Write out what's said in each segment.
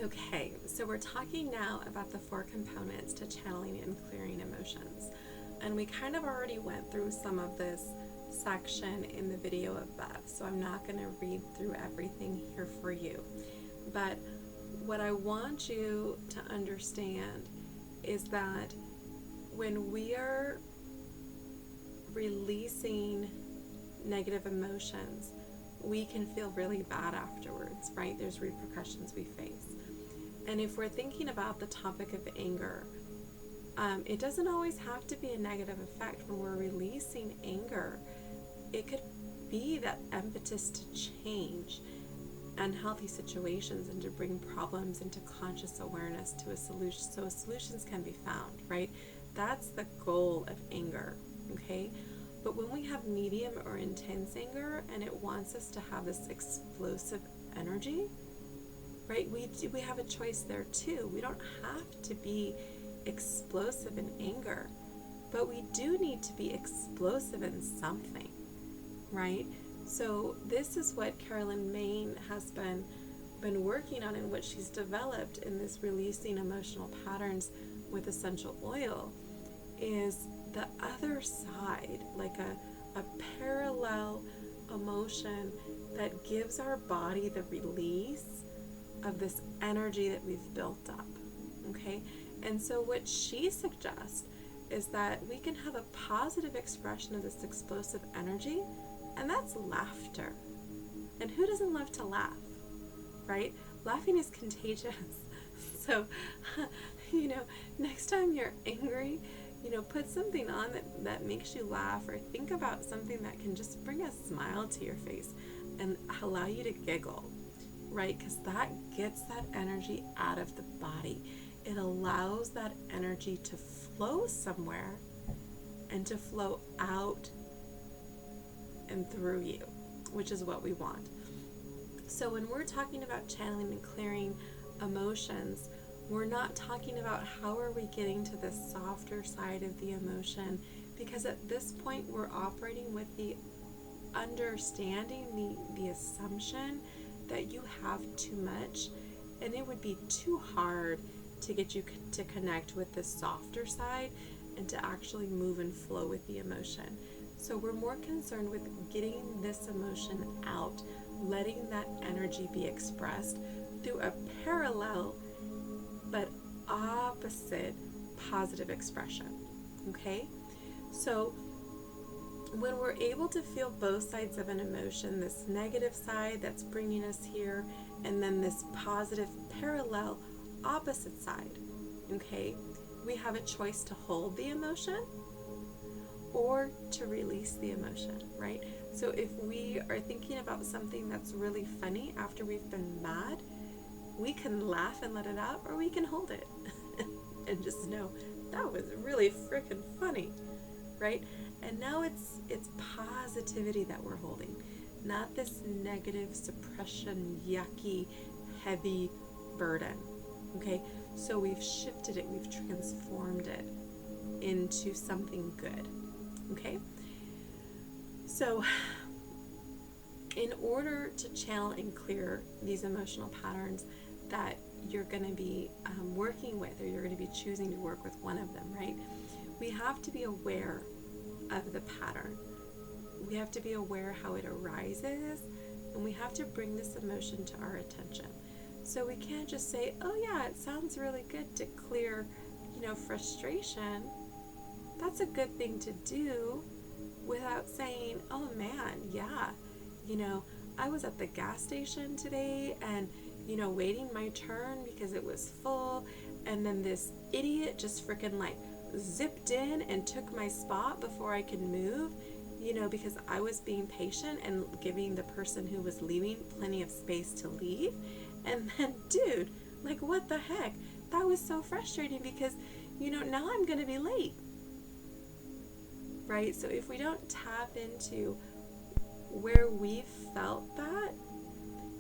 Okay, so we're talking now about the 4 components to channeling and clearing emotions. And we kind of already went through some of this section in the video above, so I'm not going to read through everything here for you. But what I want you to understand is that when we are releasing negative emotions, we can feel really bad afterwards, right? There's repercussions we face. And if we're thinking about the topic of anger, it doesn't always have to be a negative effect. When we're releasing anger, it could be that impetus to change unhealthy situations and to bring problems into conscious awareness to a solution, so solutions can be found, right? That's the goal of anger, okay? But when we have medium or intense anger and it wants us to have this explosive energy, right, we have a choice there too. We don't have to be explosive in anger, but we do need to be explosive in something, right? So this is what Caryoln Mein has been working on and what she's developed in this releasing emotional patterns with essential oil is the other side, like a parallel emotion that gives our body the release of this energy that we've built up, okay? And so what she suggests is that we can have a positive expression of this explosive energy, and that's laughter. And who doesn't love to laugh, right? Laughing is contagious. So, next time you're angry, put something on that makes you laugh, or think about something that can just bring a smile to your face and allow you to giggle, right? Because that gets that energy out of the body. It allows that energy to flow somewhere and to flow out and through you, which is what we want. So when we're talking about channeling and clearing emotions, we're not talking about how are we getting to the softer side of the emotion, because at this point we're operating with the understanding, the assumption that you have too much, and it would be too hard to get you to connect with the softer side and to actually move and flow with the emotion. So we're more concerned with getting this emotion out, letting that energy be expressed through a parallel but opposite positive expression, okay? So when we're able to feel both sides of an emotion, this negative side that's bringing us here, and then this positive parallel opposite side, okay, we have a choice to hold the emotion or to release the emotion, right? So if we are thinking about something that's really funny after we've been mad, we can laugh and let it out, or we can hold it and just know that was really freaking funny, right? And now it's positivity that we're holding, not this negative suppression, yucky, heavy burden, okay? So we've shifted it, we've transformed it into something good, okay? So in order to channel and clear these emotional patterns that you're going to be working with, or you're going to be choosing to work with one of them, right? We have to be aware of the pattern. We have to be aware how it arises, and we have to bring this emotion to our attention. So we can't just say, oh yeah, it sounds really good to clear, frustration. That's a good thing to do, without saying, oh man, yeah, I was at the gas station today and, waiting my turn because it was full, and then this idiot just freaking zipped in and took my spot before I could move, because I was being patient and giving the person who was leaving plenty of space to leave. And then, dude, what the heck? That was so frustrating because, now I'm going to be late, right? So if we don't tap into where we felt that,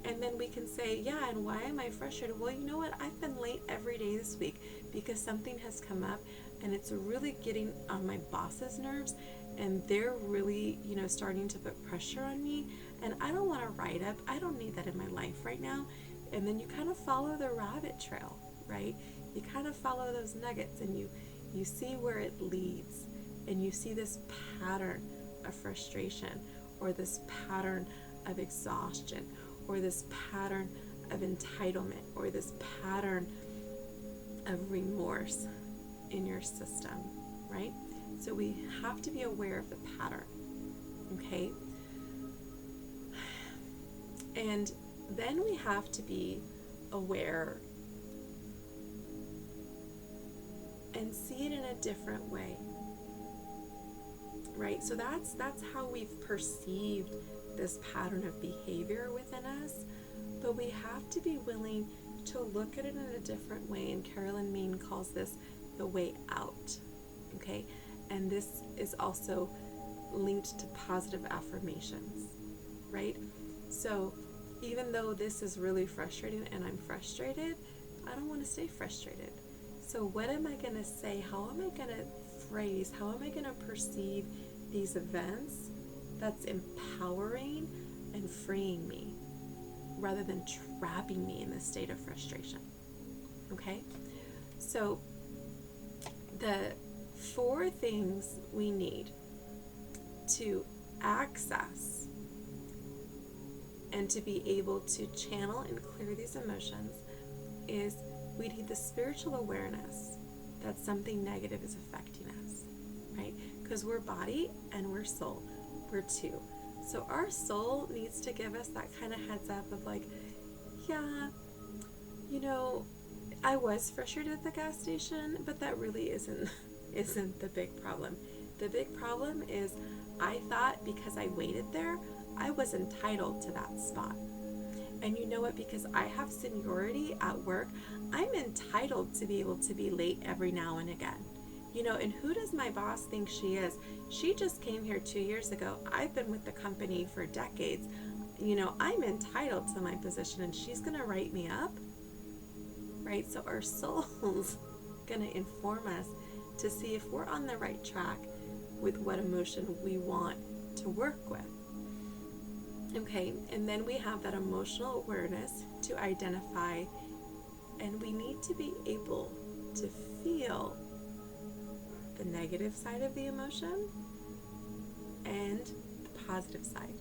and then we can say, yeah, and why am I frustrated? Well, you know what? I've been late every day this week because something has come up and it's really getting on my boss's nerves, and they're really, starting to put pressure on me, and I don't want to write up. I don't need that in my life right now. And then you kind of follow the rabbit trail, right? You kind of follow those nuggets, and you see where it leads, and you see this pattern of frustration, or this pattern of exhaustion, or this pattern of entitlement, or this pattern of remorse in your system, right? So we have to be aware of the pattern, okay? And then we have to be aware and see it in a different way, right? So that's how we've perceived this pattern of behavior within us, but we have to be willing to look at it in a different way, and Caryoln Mein calls this the way out, okay? And this is also linked to positive affirmations, right? So even though this is really frustrating and I'm frustrated, I don't want to stay frustrated. So what am I going to say? How am I going to phrase? How am I going to perceive these events that's empowering and freeing me rather than trapping me in this state of frustration? Okay? So the 4 things we need to access and to be able to channel and clear these emotions is we need the spiritual awareness that something negative is affecting us, right? Because we're body and we're soul. We're 2. So our soul needs to give us that kind of heads up of like, yeah, you know, I was frustrated at the gas station, but that really isn't the big problem. The big problem is I thought because I waited there, I was entitled to that spot. And you know what? Because I have seniority at work, I'm entitled to be able to be late every now and again. You know, and who does my boss think she is? She just came here 2 years ago. I've been with the company for decades. You know, I'm entitled to my position, and she's going to write me up, right? So our soul's going to inform us to see if we're on the right track with what emotion we want to work with. Okay, and then we have that emotional awareness to identify, and we need to be able to feel the negative side of the emotion and the positive side.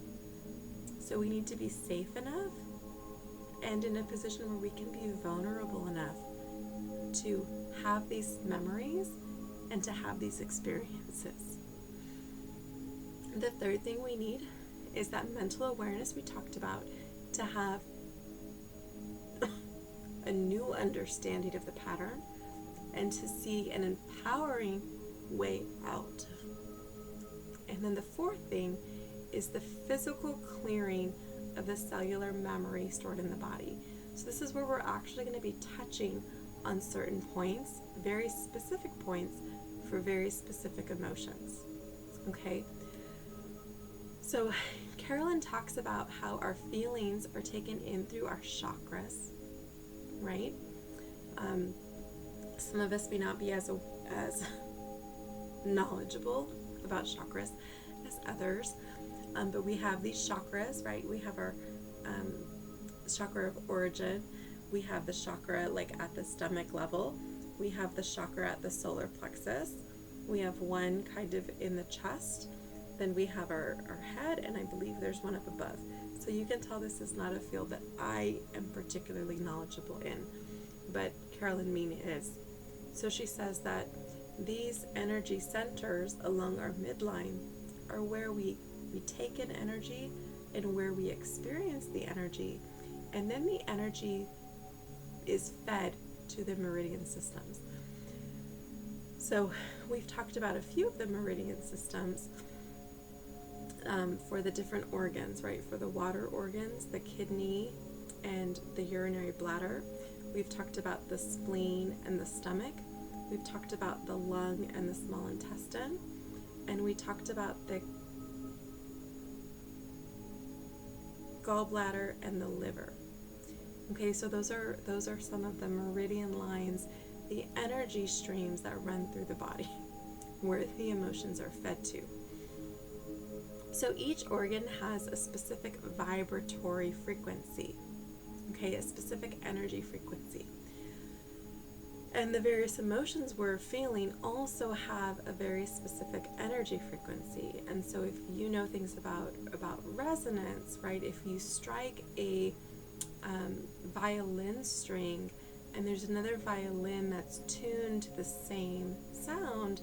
So we need to be safe enough and in a position where we can be vulnerable enough to have these memories and to have these experiences. The 3rd thing we need is that mental awareness we talked about, to have a new understanding of the pattern and to see an empowering way out. And then the 4th thing is the physical clearing of the cellular memory stored in the body. So this is where we're actually going to be touching on certain points, very specific points for very specific emotions. Okay? So Caryoln talks about how our feelings are taken in through our chakras, right? Some of us may not be as knowledgeable about chakras as others, but we have these chakras, right? We have our chakra of origin. We have the chakra like at the stomach level. We have the chakra at the solar plexus. We have one kind of in the chest. Then we have our head, and I believe there's one up above. So you can tell this is not a field that I am particularly knowledgeable in, but Caryoln Mein is. So she says that these energy centers along our midline are where we take in energy and where we experience the energy, and then the energy is fed to the meridian systems. So we've talked about a few of the meridian systems for the different organs, right? For the water organs, the kidney and the urinary bladder. We've talked about the spleen and the stomach. We've talked about the lung and the small intestine. And we talked about the gallbladder and the liver. Okay, so those are some of the meridian lines, the energy streams that run through the body, where the emotions are fed to. So each organ has a specific vibratory frequency. okay, a specific energy frequency. And the various emotions we're feeling also have a very specific energy frequency. And so if you know things about resonance, right, if you strike a violin string and there's another violin that's tuned to the same sound,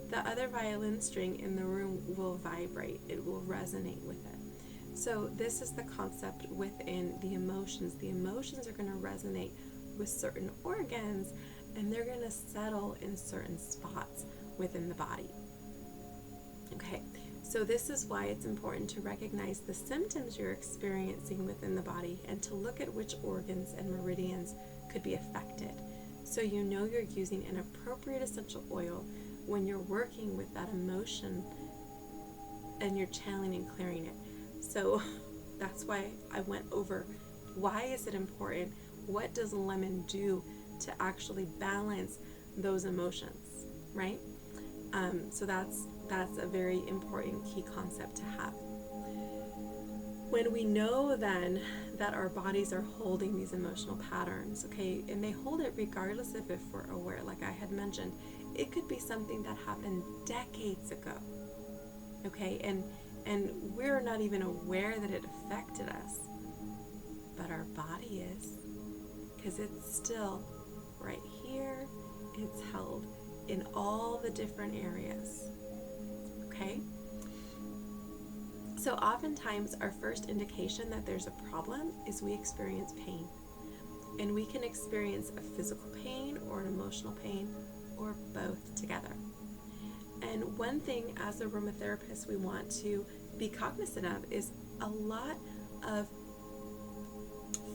the other violin string in the room will vibrate, it will resonate with it. So this is the concept within the emotions. The emotions are going to resonate with certain organs, and they're going to settle in certain spots within the body. Okay, so this is why it's important to recognize the symptoms you're experiencing within the body and to look at which organs and meridians could be affected, so you know you're using an appropriate essential oil when you're working with that emotion and you're channeling and clearing it. So that's why I went over why is it important, what does lemon do to actually balance those emotions, right? So that's a very important key concept to have. When we know then that our bodies are holding these emotional patterns, okay, and they hold it regardless of if we're aware, like I had mentioned, it could be something that happened decades ago, okay, and we're not even aware that it affected us, but our body is, because it's still right here, it's held in all the different areas, okay? So oftentimes our first indication that there's a problem is we experience pain. And we can experience a physical pain or an emotional pain or both together. And one thing as a aromatherapist we want to be cognizant of is a lot of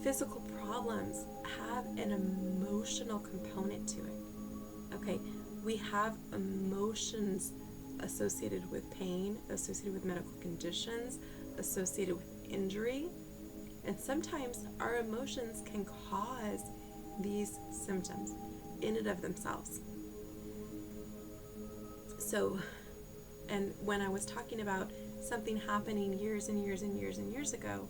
physical problems have an emotional component to it. Okay, we have emotions associated with pain, associated with medical conditions, associated with injury, and sometimes our emotions can cause these symptoms in and of themselves. So, and when I was talking about something happening years and years and years and years ago,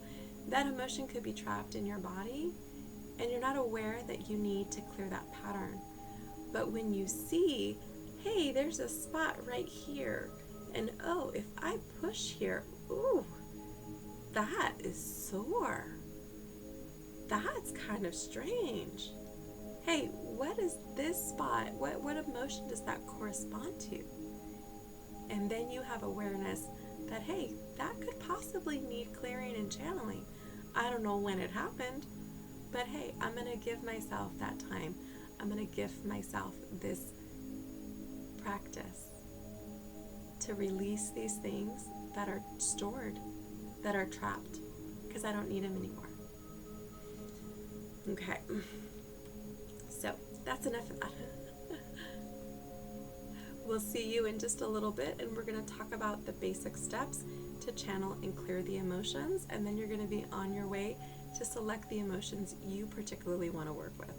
that emotion could be trapped in your body and you're not aware that you need to clear that pattern. But when you see, hey, there's a spot right here, and oh, if I push here, ooh, that is sore. That's kind of strange. Hey, what is this spot? What emotion does that correspond to? And then you have awareness that, hey, that could possibly need clearing and channeling. I don't know when it happened, but hey, I'm going to give myself that time. I'm going to give myself this practice to release these things that are stored, that are trapped, because I don't need them anymore. Okay, so that's enough of that. We'll see you in just a little bit, and we're going to talk about the basic steps to channel and clear the emotions, and then you're going to be on your way to select the emotions you particularly want to work with.